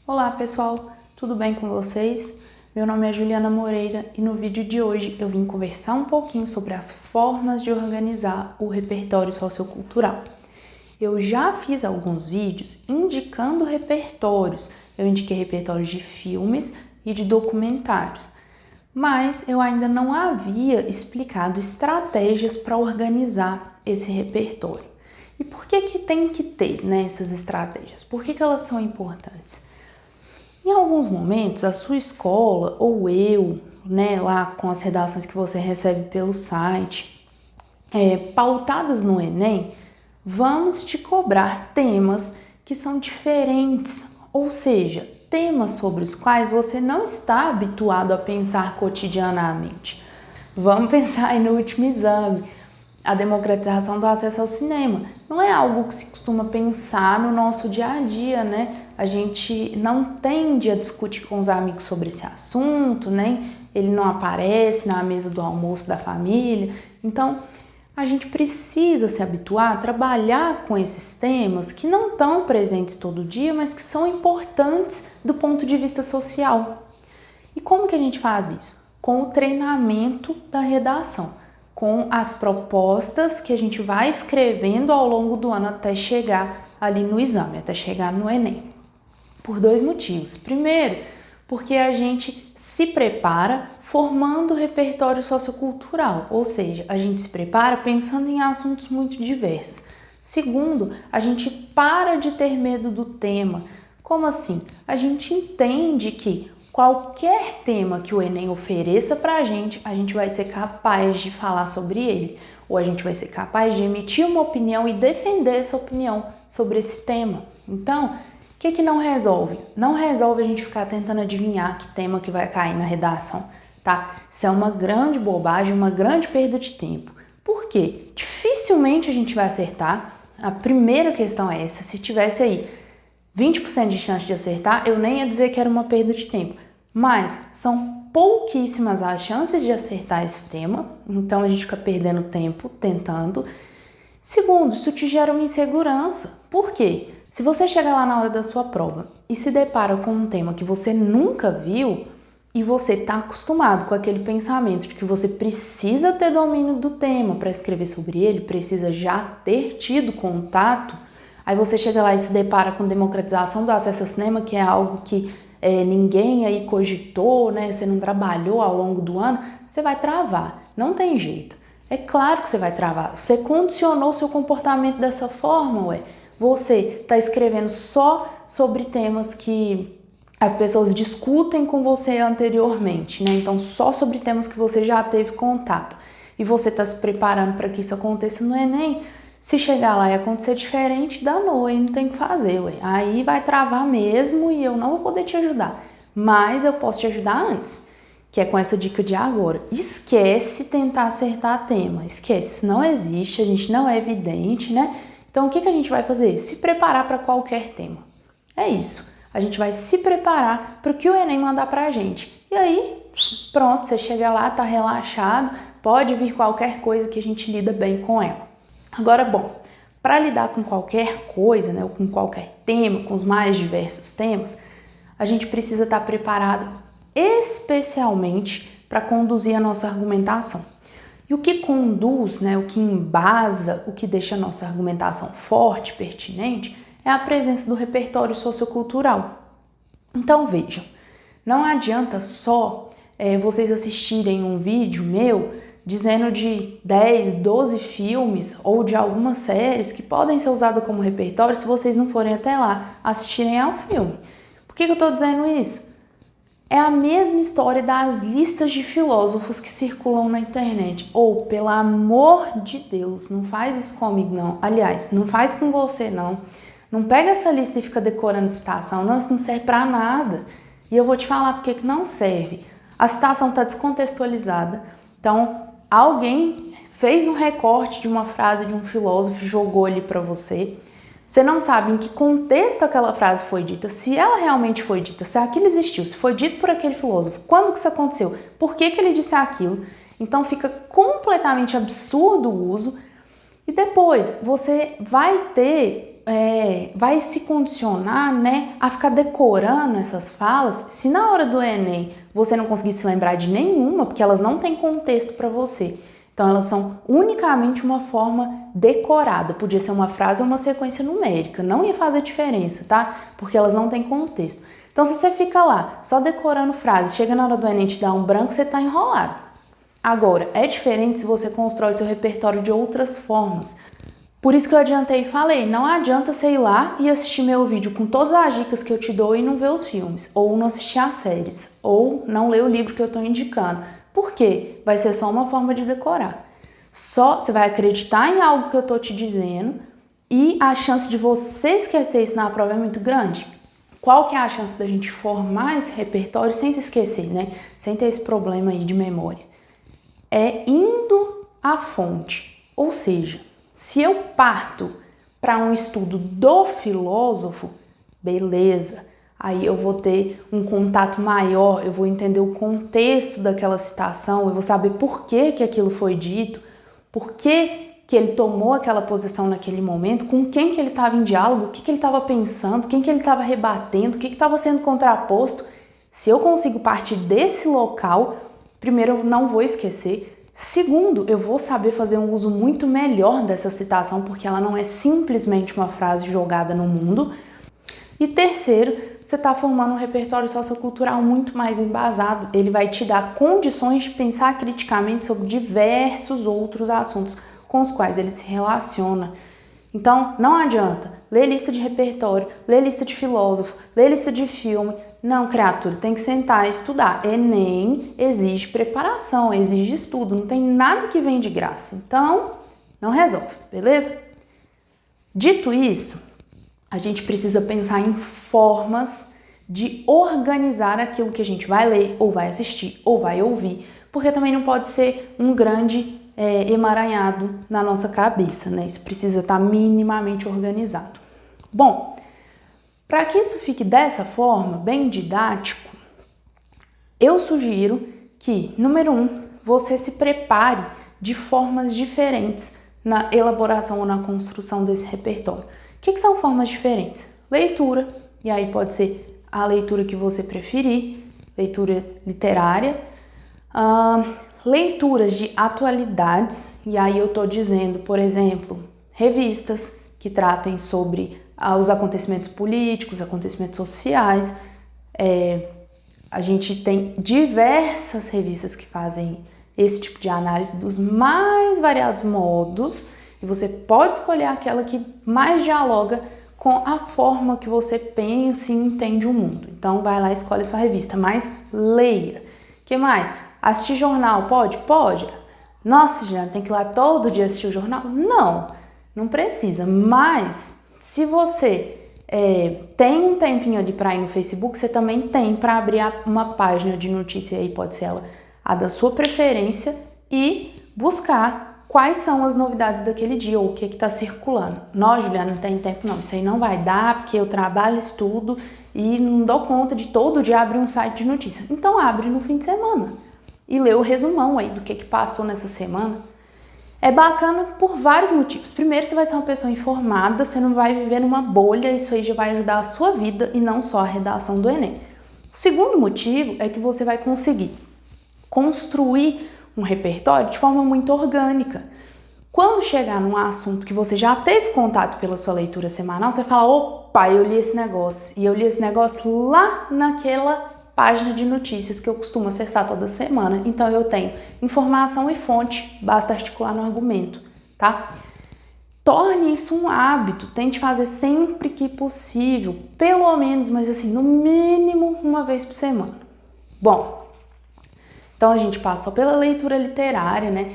Olá pessoal, tudo bem com vocês? Meu nome é Juliana Moreira e no vídeo de hoje eu vim conversar um pouquinho sobre as formas de organizar o repertório sociocultural. Eu já fiz alguns vídeos indicando repertórios, eu indiquei repertórios de filmes e de documentários, mas eu ainda não havia explicado estratégias para organizar esse repertório. E por que tem que ter, né, essas estratégias? Por que elas são importantes? Em alguns momentos, a sua escola ou eu, né, lá com as redações que você recebe pelo site, pautadas no Enem, vamos te cobrar temas que são diferentes, ou seja, temas sobre os quais você não está habituado a pensar cotidianamente. Vamos pensar aí no último exame, a democratização do acesso ao cinema. Não é algo que se costuma pensar no nosso dia a dia, né? A gente não tende a discutir com os amigos sobre esse assunto, né? Ele não aparece na mesa do almoço da família. Então, a gente precisa se habituar a trabalhar com esses temas que não estão presentes todo dia, mas que são importantes do ponto de vista social. E como que a gente faz isso? Com o treinamento da redação, com as propostas que a gente vai escrevendo ao longo do ano até chegar ali no exame, até chegar no Enem. Por dois motivos. Primeiro, porque a gente se prepara formando repertório sociocultural, ou seja, a gente se prepara pensando em assuntos muito diversos. Segundo, a gente para de ter medo do tema. Como assim? A gente entende que qualquer tema que o Enem ofereça para a gente vai ser capaz de falar sobre ele, ou a gente vai ser capaz de emitir uma opinião e defender essa opinião sobre esse tema. Então, o que não resolve? Não resolve a gente ficar tentando adivinhar que tema que vai cair na redação, tá? Isso é uma grande bobagem, uma grande perda de tempo. Por quê? Dificilmente a gente vai acertar. A primeira questão é essa. Se tivesse aí 20% de chance de acertar, eu nem ia dizer que era uma perda de tempo. Mas são pouquíssimas as chances de acertar esse tema, então a gente fica perdendo tempo tentando. Segundo, isso te gera uma insegurança. Por quê? Se você chega lá na hora da sua prova e se depara com um tema que você nunca viu e você está acostumado com aquele pensamento de que você precisa ter domínio do tema para escrever sobre ele, precisa já ter tido contato, aí você chega lá e se depara com democratização do acesso ao cinema, que é algo que ninguém aí cogitou, né? Você não trabalhou ao longo do ano, você vai travar, não tem jeito. É claro que você vai travar, você condicionou seu comportamento dessa forma, ué. Você está escrevendo só sobre temas que as pessoas discutem com você anteriormente, né? Então, só sobre temas que você já teve contato. E você está se preparando para que isso aconteça no Enem. Se chegar lá e acontecer diferente, danou, aí não tem o que fazer, ué. Aí vai travar mesmo e eu não vou poder te ajudar. Mas eu posso te ajudar antes, que é com essa dica de agora. Esquece tentar acertar tema, esquece, não existe, a gente não é evidente, né? Então, o que a gente vai fazer? Se preparar para qualquer tema. É isso. A gente vai se preparar para o que o Enem mandar para a gente. E aí, pronto, você chega lá, tá relaxado, pode vir qualquer coisa que a gente lida bem com ela. Agora, bom, para lidar com qualquer coisa, né, ou com qualquer tema, com os mais diversos temas, a gente precisa estar preparado especialmente para conduzir a nossa argumentação. E o que conduz, né, o que embasa, o que deixa a nossa argumentação forte, pertinente, é a presença do repertório sociocultural. Então vejam, não adianta só vocês assistirem um vídeo meu dizendo de 10, 12 filmes ou de algumas séries que podem ser usadas como repertório se vocês não forem até lá assistirem ao filme. Por que eu estou dizendo isso? É a mesma história das listas de filósofos que circulam na internet. Ou, pelo amor de Deus, não faz isso comigo não. Aliás, não faz com você não. Não pega essa lista e fica decorando citação. Não, isso não serve para nada. E eu vou te falar por que não serve. A citação está descontextualizada. Então, alguém fez um recorte de uma frase de um filósofo e jogou ali para você. Você não sabe em que contexto aquela frase foi dita, se ela realmente foi dita, se aquilo existiu, se foi dito por aquele filósofo, quando que isso aconteceu, por que ele disse aquilo. Então fica completamente absurdo o uso. E depois você vai ter vai se condicionar, né, a ficar decorando essas falas. Se na hora do Enem você não conseguir se lembrar de nenhuma, porque elas não têm contexto para você, então elas são unicamente uma forma decorada, podia ser uma frase ou uma sequência numérica, não ia fazer diferença, tá? Porque elas não têm contexto. Então se você fica lá só decorando frases, chega na hora do Enem e te dá um branco, você tá enrolado. Agora, é diferente se você constrói seu repertório de outras formas. Por isso que eu adiantei e falei, não adianta você ir lá e assistir meu vídeo com todas as dicas que eu te dou e não ver os filmes, ou não assistir as séries, ou não ler o livro que eu estou indicando. Por quê? Vai ser só uma forma de decorar. Só você vai acreditar em algo que eu estou te dizendo e a chance de você esquecer isso na prova é muito grande. Qual que é a chance da gente formar esse repertório sem se esquecer, né? Sem ter esse problema aí de memória? É indo à fonte, ou seja, se eu parto para um estudo do filósofo, beleza, aí eu vou ter um contato maior, eu vou entender o contexto daquela citação, eu vou saber por que que aquilo foi dito, por que que ele tomou aquela posição naquele momento, com quem que ele estava em diálogo, o que que ele estava pensando, quem que ele estava rebatendo, o que que estava sendo contraposto. Se eu consigo partir desse local, primeiro, eu não vou esquecer. Segundo, eu vou saber fazer um uso muito melhor dessa citação, porque ela não é simplesmente uma frase jogada no mundo. E terceiro, você está formando um repertório sociocultural muito mais embasado. Ele vai te dar condições de pensar criticamente sobre diversos outros assuntos com os quais ele se relaciona. Então, não adianta ler lista de repertório, ler lista de filósofo, ler lista de filme. Não, criatura, tem que sentar e estudar. Enem exige preparação, exige estudo, não tem nada que vem de graça. Então, não resolve, beleza? Dito isso, a gente precisa pensar em formas de organizar aquilo que a gente vai ler, ou vai assistir, ou vai ouvir, porque também não pode ser um grande emaranhado na nossa cabeça, né? Isso precisa estar minimamente organizado. Bom, para que isso fique dessa forma, bem didático, eu sugiro que, número 1, você se prepare de formas diferentes na elaboração ou na construção desse repertório. O que são formas diferentes? Leitura, e aí pode ser a leitura que você preferir, leitura literária, leituras de atualidades, e aí eu estou dizendo, por exemplo, revistas que tratem sobre os acontecimentos políticos, acontecimentos sociais. A gente tem diversas revistas que fazem esse tipo de análise dos mais variados modos, e você pode escolher aquela que mais dialoga com a forma que você pensa e entende o mundo. Então vai lá e escolhe a sua revista, mas leia. O que mais? Assistir jornal, pode? Pode. Nossa, Juliana, tem que ir lá todo dia assistir o jornal? Não, não precisa. Mas, se você tem um tempinho ali para ir no Facebook, você também tem para abrir uma página de notícia aí, pode ser ela a da sua preferência, e buscar quais são as novidades daquele dia, ou o que está circulando. Não, Juliana, não tem tempo não, isso aí não vai dar, porque eu trabalho, estudo e não dou conta de todo dia abrir um site de notícia. Então abre no fim de semana e lê o resumão aí do que passou nessa semana. É bacana por vários motivos. Primeiro, você vai ser uma pessoa informada, você não vai viver numa bolha, isso aí já vai ajudar a sua vida e não só a redação do Enem. O segundo motivo é que você vai conseguir construir um repertório de forma muito orgânica. Quando chegar num assunto que você já teve contato pela sua leitura semanal, você vai falar, opa, eu li esse negócio. E eu li esse negócio lá naquela página de notícias que eu costumo acessar toda semana. Então eu tenho informação e fonte, basta articular no argumento, tá? Torne isso um hábito, tente fazer sempre que possível, pelo menos, mas assim, no mínimo uma vez por semana. Bom, então a gente passou pela leitura literária, né?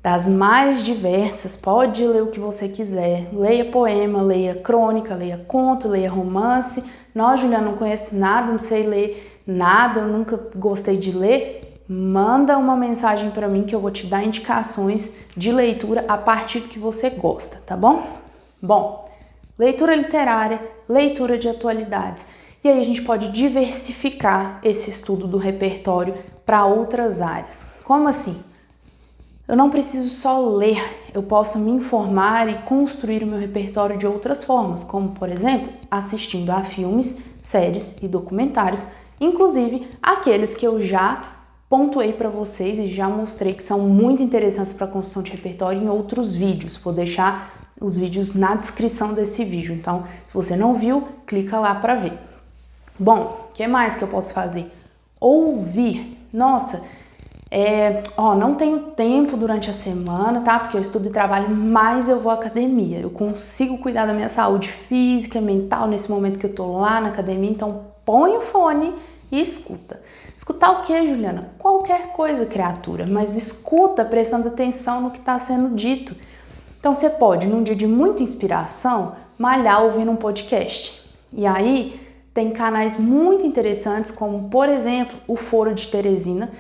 Das mais diversas, pode ler o que você quiser, leia poema, leia crônica, leia conto, leia romance. Não, Juliana, não conheço nada, não sei ler nada, eu nunca gostei de ler. Manda uma mensagem para mim que eu vou te dar indicações de leitura a partir do que você gosta, tá bom? Bom, leitura literária, leitura de atualidades. E aí a gente pode diversificar esse estudo do repertório para outras áreas. Como assim? Eu não preciso só ler, eu posso me informar e construir o meu repertório de outras formas, como, por exemplo, assistindo a filmes, séries e documentários, inclusive aqueles que eu já pontuei para vocês e já mostrei que são muito interessantes para a construção de repertório em outros vídeos. Vou deixar os vídeos na descrição desse vídeo, então se você não viu, clica lá para ver. Bom, o que mais que eu posso fazer? Ouvir. Nossa, não tenho tempo durante a semana, tá? Porque eu estudo e trabalho, mas eu vou à academia. Eu consigo cuidar da minha saúde física, mental nesse momento que eu tô lá na academia, então põe o fone e escuta. Escutar o que, Juliana? Qualquer coisa, criatura, mas escuta prestando atenção no que está sendo dito. Então você pode, num dia de muita inspiração, malhar ouvindo um podcast. E aí tem canais muito interessantes, como por exemplo o Foro de Teresina,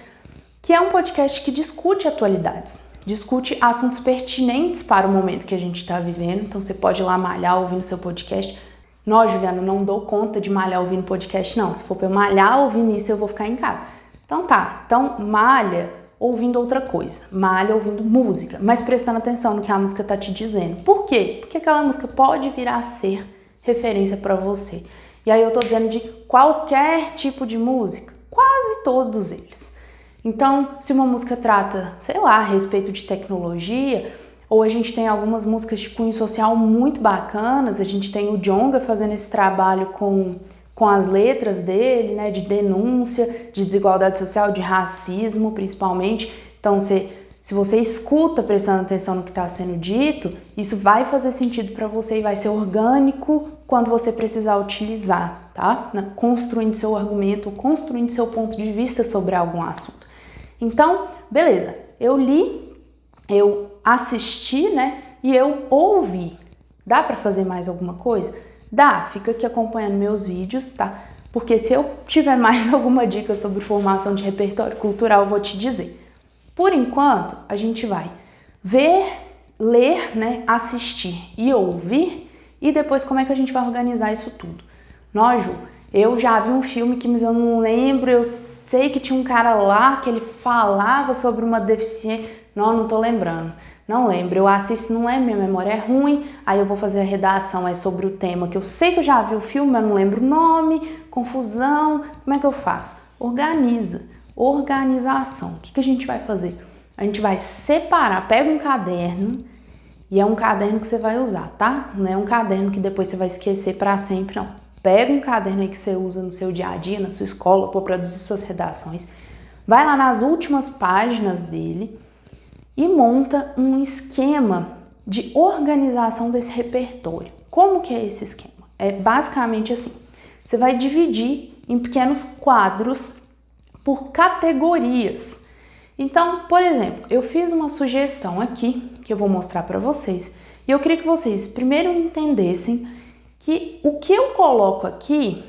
que é um podcast que discute atualidades, discute assuntos pertinentes para o momento que a gente está vivendo. Então você pode ir lá malhar ouvindo seu podcast. Não, Juliana, não dou conta de malhar ouvindo podcast, não. Se for para eu malhar ouvindo isso, eu vou ficar em casa. Então tá, malha ouvindo outra coisa, malha ouvindo música, mas prestando atenção no que a música tá te dizendo. Por quê? Porque aquela música pode vir a ser referência para você. E aí eu tô dizendo de qualquer tipo de música, quase todos eles. Então, se uma música trata, sei lá, a respeito de tecnologia, ou a gente tem algumas músicas de cunho social muito bacanas, a gente tem o Djonga fazendo esse trabalho com as letras dele, né, de denúncia, de desigualdade social, de racismo principalmente. Então, se você escuta prestando atenção no que está sendo dito, isso vai fazer sentido para você e vai ser orgânico quando você precisar utilizar, tá? Construindo seu argumento, construindo seu ponto de vista sobre algum assunto. Então, beleza, eu li, eu assisti, né, e eu ouvi. Dá para fazer mais alguma coisa? Dá, fica aqui acompanhando meus vídeos, tá? Porque se eu tiver mais alguma dica sobre formação de repertório cultural, eu vou te dizer. Por enquanto, a gente vai ver, ler, né, assistir e ouvir, e depois como é que a gente vai organizar isso tudo. Nós, Ju, eu já vi um filme que mas eu não lembro, eu sei que tinha um cara lá que ele falava sobre uma deficiência, não tô lembrando. Não lembro, eu assisto, não lembro, minha memória é ruim, aí eu vou fazer a redação sobre o tema, que eu sei que eu já vi o filme, mas não lembro o nome, confusão, como é que eu faço? Organização. O que a gente vai fazer? A gente vai separar, pega um caderno, e é um caderno que você vai usar, tá? Não é um caderno que depois você vai esquecer para sempre, não. Pega um caderno aí que você usa no seu dia a dia, na sua escola, para produzir suas redações, vai lá nas últimas páginas dele, e monta um esquema de organização desse repertório. Como que é esse esquema? É basicamente assim, você vai dividir em pequenos quadros por categorias. Então, por exemplo, eu fiz uma sugestão aqui, que eu vou mostrar para vocês, e eu queria que vocês primeiro entendessem que o que eu coloco aqui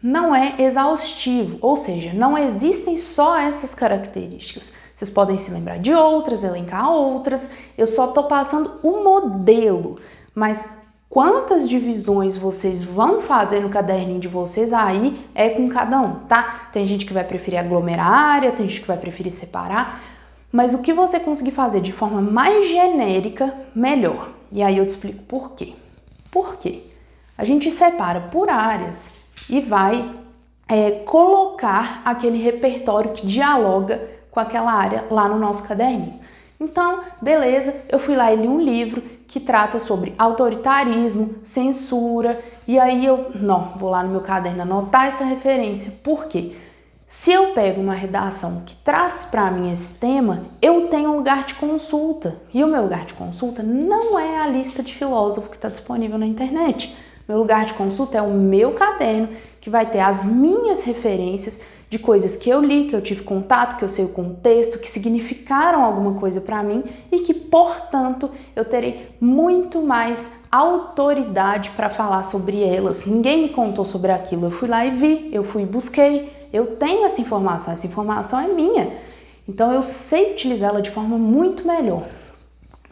não é exaustivo, ou seja, não existem só essas características. Vocês podem se lembrar de outras, elencar outras, eu só tô passando o modelo, mas quantas divisões vocês vão fazer no caderninho de vocês, aí é com cada um, tá? Tem gente que vai preferir aglomerar a área, tem gente que vai preferir separar, mas o que você conseguir fazer de forma mais genérica, melhor. E aí eu te explico por quê. Por quê? A gente separa por áreas e vai colocar aquele repertório que dialoga com aquela área lá no nosso caderninho. Então, beleza, eu fui lá e li um livro que trata sobre autoritarismo, censura, e aí vou lá no meu caderno anotar essa referência. Por quê? Se eu pego uma redação que traz para mim esse tema, eu tenho um lugar de consulta, e o meu lugar de consulta não é a lista de filósofo que está disponível na internet. Meu lugar de consulta é o meu caderno, que vai ter as minhas referências de coisas que eu li, que eu tive contato, que eu sei o contexto, que significaram alguma coisa para mim e que, portanto, eu terei muito mais autoridade para falar sobre elas. Ninguém me contou sobre aquilo, eu fui lá e vi, eu fui e busquei, eu tenho essa informação é minha. Então eu sei utilizá-la de forma muito melhor.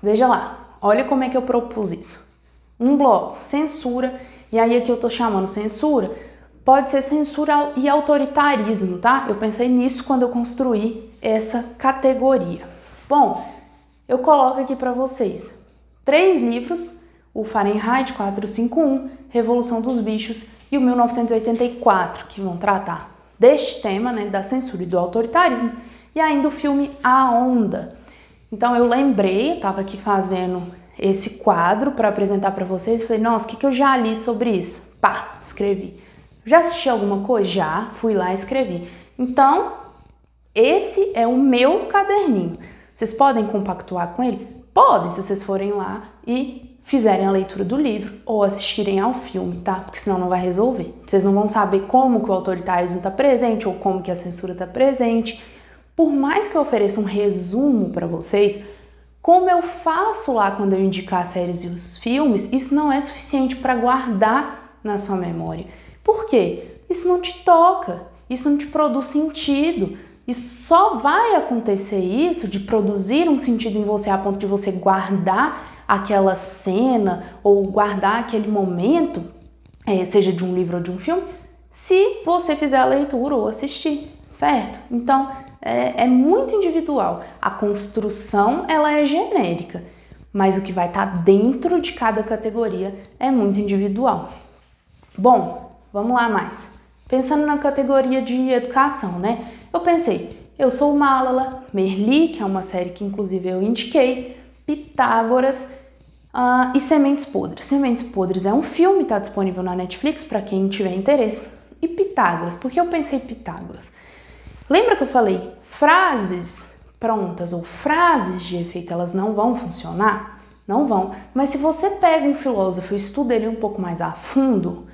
Veja lá, olha como é que eu propus isso. Um bloco, censura, e aí aqui eu tô chamando censura, pode ser censura e autoritarismo, tá? Eu pensei nisso quando eu construí essa categoria. Bom, eu coloco aqui para vocês 3 livros, o Fahrenheit 451, Revolução dos Bichos e o 1984, que vão tratar deste tema, né, da censura e do autoritarismo, e ainda o filme A Onda. Então eu lembrei, eu estava aqui fazendo esse quadro para apresentar para vocês, falei, nossa, o que eu já li sobre isso? Pá, escrevi. Já assisti alguma coisa? Já, fui lá e escrevi. Então, esse é o meu caderninho. Vocês podem compactuar com ele? Podem, se vocês forem lá e fizerem a leitura do livro ou assistirem ao filme, tá? Porque senão não vai resolver. Vocês não vão saber como que o autoritarismo está presente ou como que a censura está presente. Por mais que eu ofereça um resumo para vocês, como eu faço lá quando eu indicar as séries e os filmes, isso não é suficiente para guardar na sua memória. Por quê? Isso não te toca, isso não te produz sentido. E só vai acontecer isso de produzir um sentido em você a ponto de você guardar aquela cena ou guardar aquele momento, seja de um livro ou de um filme, se você fizer a leitura ou assistir, certo? Então, é muito individual. A construção, ela é genérica, mas o que vai estar dentro de cada categoria é muito individual. Bom, vamos lá mais. Pensando na categoria de educação, né? Eu pensei, Eu Sou Malala, Merli, que é uma série que inclusive eu indiquei, Pitágoras e Sementes Podres. Sementes Podres é um filme, está disponível na Netflix para quem tiver interesse. E Pitágoras, por que eu pensei Pitágoras? Lembra que eu falei, frases prontas ou frases de efeito, elas não vão funcionar? Não vão. Mas se você pega um filósofo e estuda ele um pouco mais a fundo,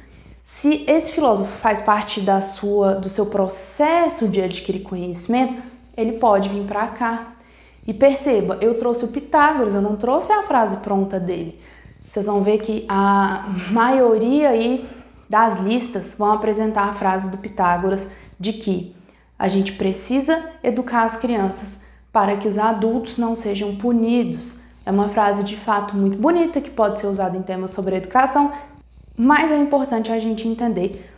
se esse filósofo faz parte do seu processo de adquirir conhecimento, ele pode vir para cá. E perceba, eu trouxe o Pitágoras, eu não trouxe a frase pronta dele. Vocês vão ver que a maioria aí das listas vão apresentar a frase do Pitágoras de que a gente precisa educar as crianças para que os adultos não sejam punidos. É uma frase de fato muito bonita que pode ser usada em temas sobre educação, mas é importante a gente entender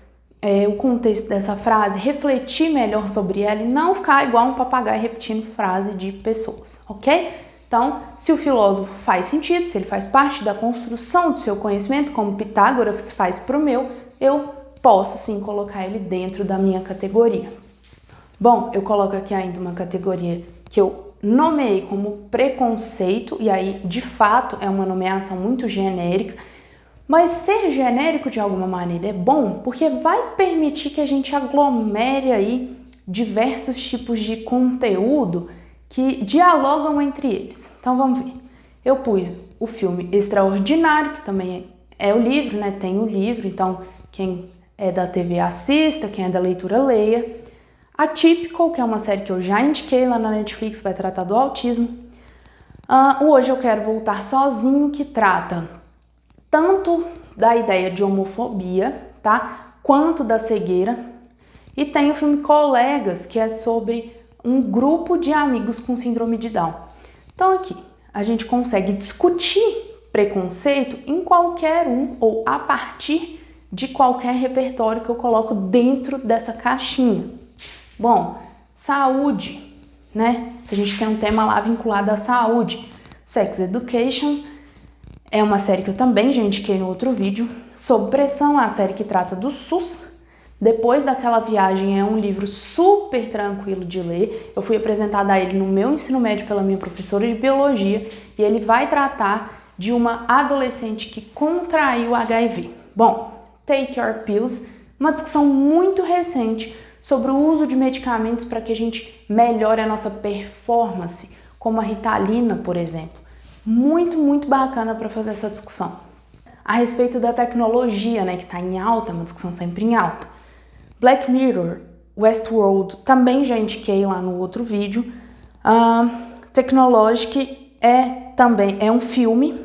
o contexto dessa frase, refletir melhor sobre ela e não ficar igual um papagaio repetindo frase de pessoas, ok? Então, se o filósofo faz sentido, se ele faz parte da construção do seu conhecimento, como Pitágoras faz para o meu, eu posso sim colocar ele dentro da minha categoria. Bom, eu coloco aqui ainda uma categoria que eu nomeei como preconceito, e aí, de fato, é uma nomeação muito genérica, mas ser genérico de alguma maneira é bom porque vai permitir que a gente aglomere aí diversos tipos de conteúdo que dialogam entre eles. Então vamos ver. Eu pus o filme Extraordinário, que também é o livro, né? Tem o livro, então quem é da TV assista, quem é da leitura leia. Atypical, que é uma série que eu já indiquei lá na Netflix, vai tratar do autismo. Hoje Eu Quero Voltar Sozinho, que trata tanto da ideia de homofobia, tá? Quanto da cegueira. E tem o filme Colegas, que é sobre um grupo de amigos com síndrome de Down. Então aqui, a gente consegue discutir preconceito em qualquer um ou a partir de qualquer repertório que eu coloco dentro dessa caixinha. Bom, saúde, né? Se a gente tem um tema lá vinculado à saúde, Sex Education, é uma série que eu também já indiquei no outro vídeo. Sob Pressão, a série que trata do SUS. Depois daquela viagem, é um livro super tranquilo de ler. Eu fui apresentada a ele no meu ensino médio pela minha professora de biologia e ele vai tratar de uma adolescente que contraiu HIV. Bom, Take Your Pills, uma discussão muito recente sobre o uso de medicamentos para que a gente melhore a nossa performance, como a Ritalina, por exemplo. Muito, muito bacana para fazer essa discussão. A respeito da tecnologia, né, que está em alta, uma discussão sempre em alta. Black Mirror, Westworld, também já indiquei lá no outro vídeo. Technologic também é um filme.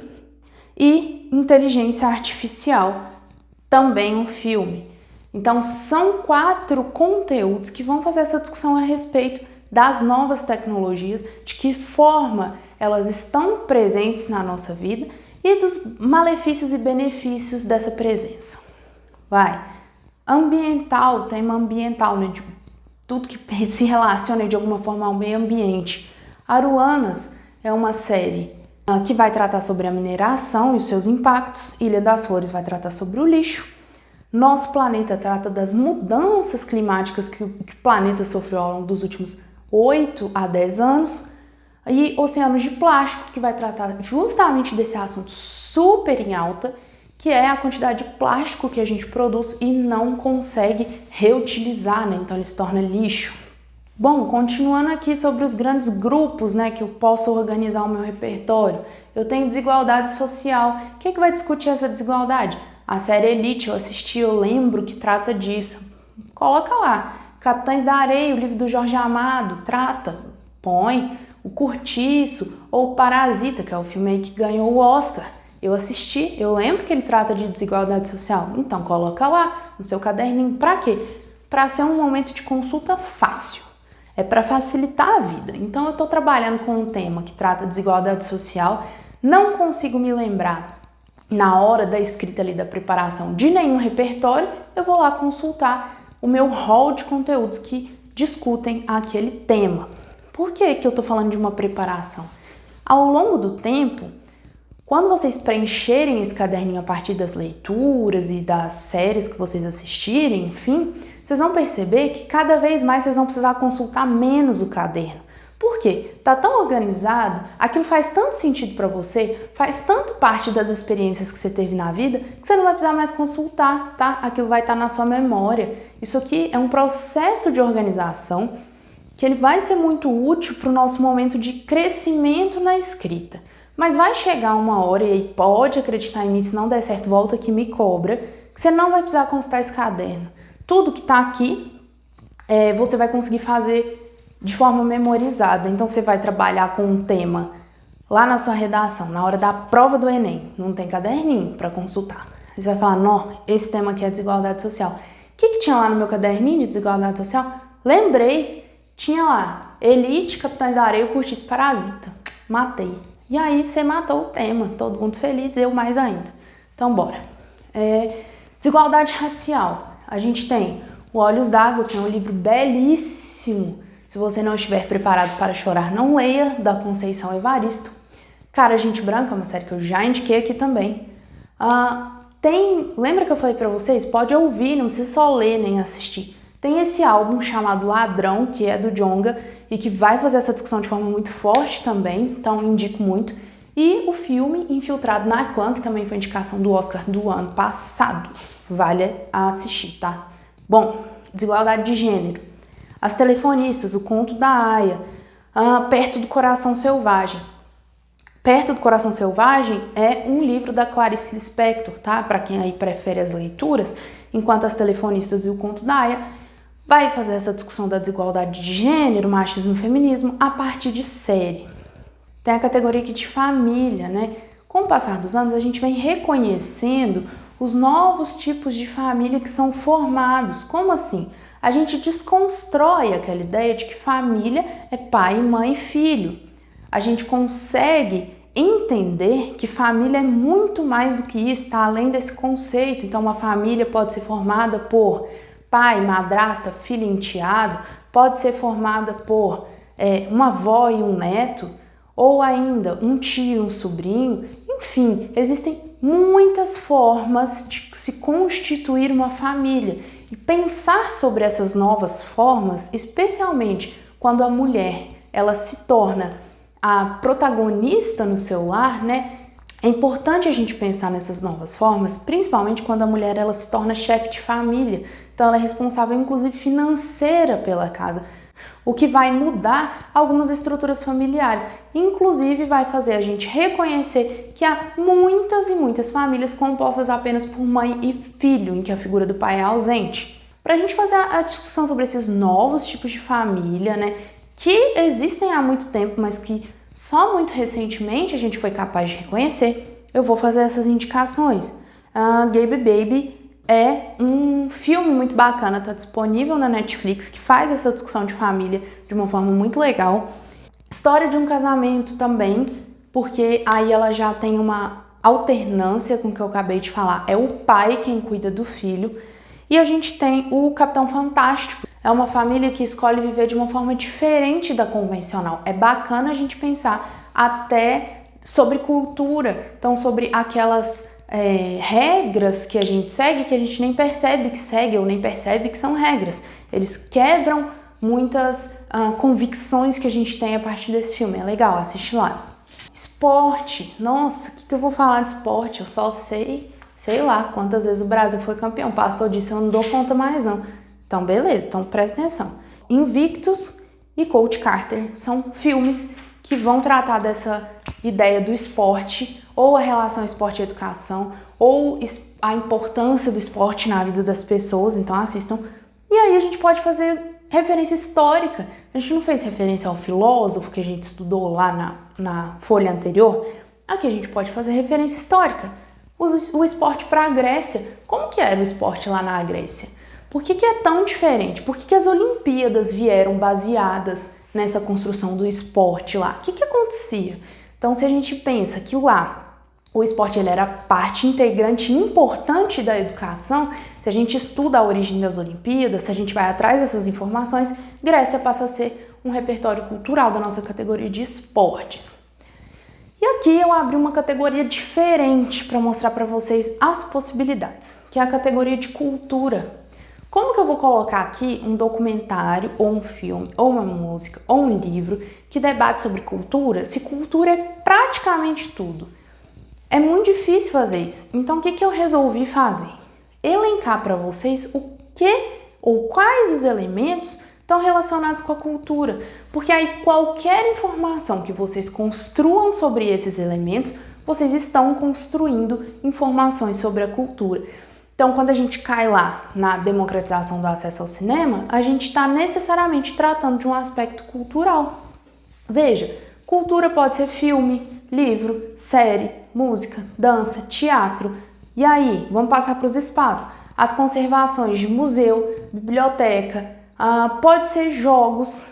E Inteligência Artificial, também um filme. Então, são 4 conteúdos que vão fazer essa discussão a respeito das novas tecnologias, de que forma elas estão presentes na nossa vida e dos malefícios e benefícios dessa presença. Ambiental, tema ambiental, né? De tudo que se relaciona de alguma forma ao meio ambiente. Aruanas é uma série que vai tratar sobre a mineração e os seus impactos. Ilha das Flores vai tratar sobre o lixo. Nosso Planeta trata das mudanças climáticas que o planeta sofreu ao longo dos últimos 8 a 10 anos. E Oceanos de Plástico, que vai tratar justamente desse assunto super em alta, que é a quantidade de plástico que a gente produz e não consegue reutilizar, né? Então ele se torna lixo. Bom, continuando aqui sobre os grandes grupos, né, que eu posso organizar o meu repertório. Eu tenho desigualdade social. O que vai discutir essa desigualdade? A série Elite eu assisti, eu lembro que trata disso. Coloca lá. Capitães da Areia, o livro do Jorge Amado, trata. Põe. O Curtiço ou Parasita, que é o filme aí que ganhou o Oscar. Eu assisti, eu lembro que ele trata de desigualdade social. Então coloca lá no seu caderninho. Para quê? Para ser um momento de consulta fácil. É para facilitar a vida. Então eu estou trabalhando com um tema que trata de desigualdade social. Não consigo me lembrar na hora da escrita ali da preparação de nenhum repertório. Eu vou lá consultar o meu hall de conteúdos que discutem aquele tema. Por que eu estou falando de uma preparação? Ao longo do tempo, quando vocês preencherem esse caderninho a partir das leituras e das séries que vocês assistirem, enfim, vocês vão perceber que cada vez mais vocês vão precisar consultar menos o caderno. Por quê? Tá tão organizado, aquilo faz tanto sentido para você, faz tanto parte das experiências que você teve na vida, que você não vai precisar mais consultar, tá? Aquilo vai estar na sua memória. Isso aqui é um processo de organização que ele vai ser muito útil para o nosso momento de crescimento na escrita. Mas vai chegar uma hora, e aí pode acreditar em mim, se não der certo, volta aqui e me cobra, que você não vai precisar consultar esse caderno. Tudo que está aqui, você vai conseguir fazer de forma memorizada. Então você vai trabalhar com um tema lá na sua redação, na hora da prova do Enem, não tem caderninho para consultar. Você vai falar, não, esse tema aqui é desigualdade social. O que tinha lá no meu caderninho de desigualdade social? Lembrei, tinha lá, Elite, Capitães da Areia, Curtiço, Parasita. Matei. E aí você matou o tema, todo mundo feliz, eu mais ainda. Então bora. Desigualdade racial. A gente tem o Olhos d'Água, que é um livro belíssimo. Se você não estiver preparado para chorar, não leia, da Conceição Evaristo. Cara, Gente Branca, uma série que eu já indiquei aqui também. Lembra que eu falei pra vocês? Pode ouvir, não precisa só ler nem assistir. Tem esse álbum chamado Ladrão, que é do Djonga, e que vai fazer essa discussão de forma muito forte também, então indico muito. E o filme Infiltrado na Clã, que também foi indicação do Oscar do ano passado. Vale assistir, tá? Bom, desigualdade de gênero. As Telefonistas, o Conto da Aia, Perto do Coração Selvagem. Perto do Coração Selvagem é um livro da Clarice Lispector, tá? Para quem aí prefere as leituras, enquanto As Telefonistas e o Conto da Aia vai fazer essa discussão da desigualdade de gênero, machismo e feminismo a partir de série. Tem a categoria aqui de família, né? Com o passar dos anos, a gente vem reconhecendo os novos tipos de família que são formados. Como assim? A gente desconstrói aquela ideia de que família é pai, mãe e filho. A gente consegue entender que família é muito mais do que isso, está além desse conceito. Então, uma família pode ser formada por pai, madrasta, filho e enteado, pode ser formada por uma avó e um neto, ou ainda um tio, um sobrinho. Enfim, existem muitas formas de se constituir uma família. E pensar sobre essas novas formas, especialmente quando a mulher ela se torna a protagonista no seu lar, né? É importante a gente pensar nessas novas formas, principalmente quando a mulher ela se torna chefe de família. Então ela é responsável, inclusive, financeira pela casa, o que vai mudar algumas estruturas familiares. Inclusive vai fazer a gente reconhecer que há muitas e muitas famílias compostas apenas por mãe e filho, em que a figura do pai é ausente. Para a gente fazer a discussão sobre esses novos tipos de família, né, que existem há muito tempo, mas que só muito recentemente a gente foi capaz de reconhecer, eu vou fazer essas indicações. Gabe Baby é um filme muito bacana, está disponível na Netflix, que faz essa discussão de família de uma forma muito legal. História de um Casamento também, porque aí ela já tem uma alternância com o que eu acabei de falar. É o pai quem cuida do filho. E a gente tem o Capitão Fantástico. É uma família que escolhe viver de uma forma diferente da convencional. É bacana a gente pensar até sobre cultura, então sobre aquelas regras que a gente segue, que a gente nem percebe que segue ou nem percebe que são regras. Eles quebram muitas convicções que a gente tem a partir desse filme. É legal, assiste lá. Esporte. Nossa, o que eu vou falar de esporte? Eu só sei lá quantas vezes o Brasil foi campeão. Passou disso, eu não dou conta mais não. Então beleza, então presta atenção. Invictus e Coach Carter são filmes que vão tratar dessa ideia do esporte, ou a relação esporte e educação, ou a importância do esporte na vida das pessoas. Então assistam. E aí a gente pode fazer referência histórica. A gente não fez referência ao filósofo que a gente estudou lá na folha anterior. Aqui a gente pode fazer referência histórica. O esporte para a Grécia. Como que era o esporte lá na Grécia? Por que é tão diferente? Por que as Olimpíadas vieram baseadas nessa construção do esporte lá? O que acontecia? Então, se a gente pensa que lá o esporte ele era parte integrante importante da educação, se a gente estuda a origem das Olimpíadas, se a gente vai atrás dessas informações, Grécia passa a ser um repertório cultural da nossa categoria de esportes. E aqui eu abri uma categoria diferente para mostrar para vocês as possibilidades, que é a categoria de cultura. Como que eu vou colocar aqui um documentário, ou um filme, ou uma música, ou um livro que debate sobre cultura, se cultura é praticamente tudo? É muito difícil fazer isso. Então, o que eu resolvi fazer? Elencar para vocês o que ou quais os elementos estão relacionados com a cultura. Porque aí qualquer informação que vocês construam sobre esses elementos, vocês estão construindo informações sobre a cultura. Então, quando a gente cai lá na democratização do acesso ao cinema, a gente está necessariamente tratando de um aspecto cultural. Veja, cultura pode ser filme, livro, série, música, dança, teatro. E aí, vamos passar para os espaços. As conservações de museu, biblioteca, pode ser jogos,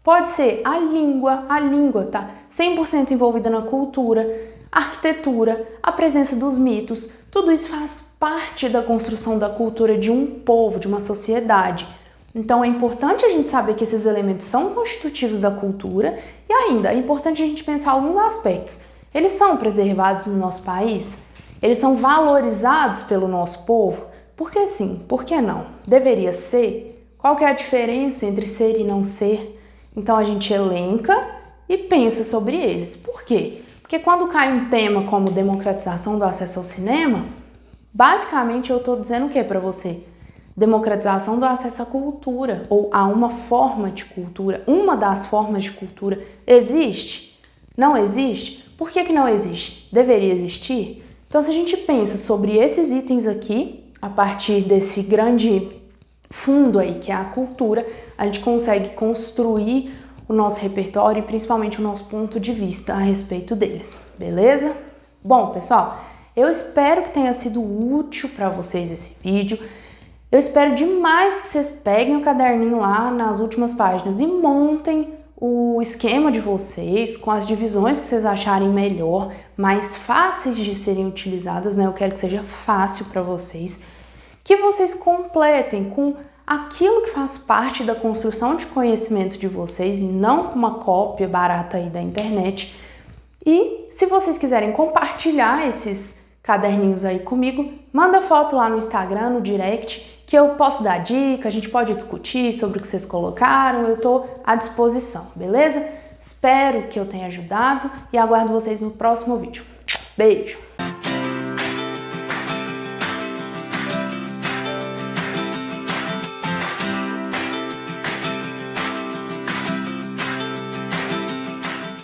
pode ser a língua, tá? 100% envolvida na cultura, arquitetura, a presença dos mitos, tudo isso faz parte da construção da cultura de um povo, de uma sociedade. Então é importante a gente saber que esses elementos são constitutivos da cultura e ainda é importante a gente pensar alguns aspectos. Eles são preservados no nosso país? Eles são valorizados pelo nosso povo? Por que sim? Por que não? Deveria ser? Qual que é a diferença entre ser e não ser? Então a gente elenca e pensa sobre eles. Por quê? Porque quando cai um tema como democratização do acesso ao cinema, basicamente eu estou dizendo o que para você? Democratização do acesso à cultura, ou a uma forma de cultura. Uma das formas de cultura existe? Não existe? Por que não existe? Deveria existir? Então, se a gente pensa sobre esses itens aqui, a partir desse grande fundo aí que é a cultura, a gente consegue construir o nosso repertório e principalmente o nosso ponto de vista a respeito deles, beleza? Bom, pessoal, eu espero que tenha sido útil para vocês esse vídeo. Eu espero demais que vocês peguem o caderninho lá nas últimas páginas e montem o esquema de vocês com as divisões que vocês acharem melhor, mais fáceis de serem utilizadas, né? Eu quero que seja fácil para vocês, que vocês completem com aquilo que faz parte da construção de conhecimento de vocês e não uma cópia barata aí da internet. E se vocês quiserem compartilhar esses caderninhos aí comigo, manda foto lá no Instagram, no direct, que eu posso dar dica, a gente pode discutir sobre o que vocês colocaram, eu tô à disposição, beleza? Espero que eu tenha ajudado e aguardo vocês no próximo vídeo. Beijo!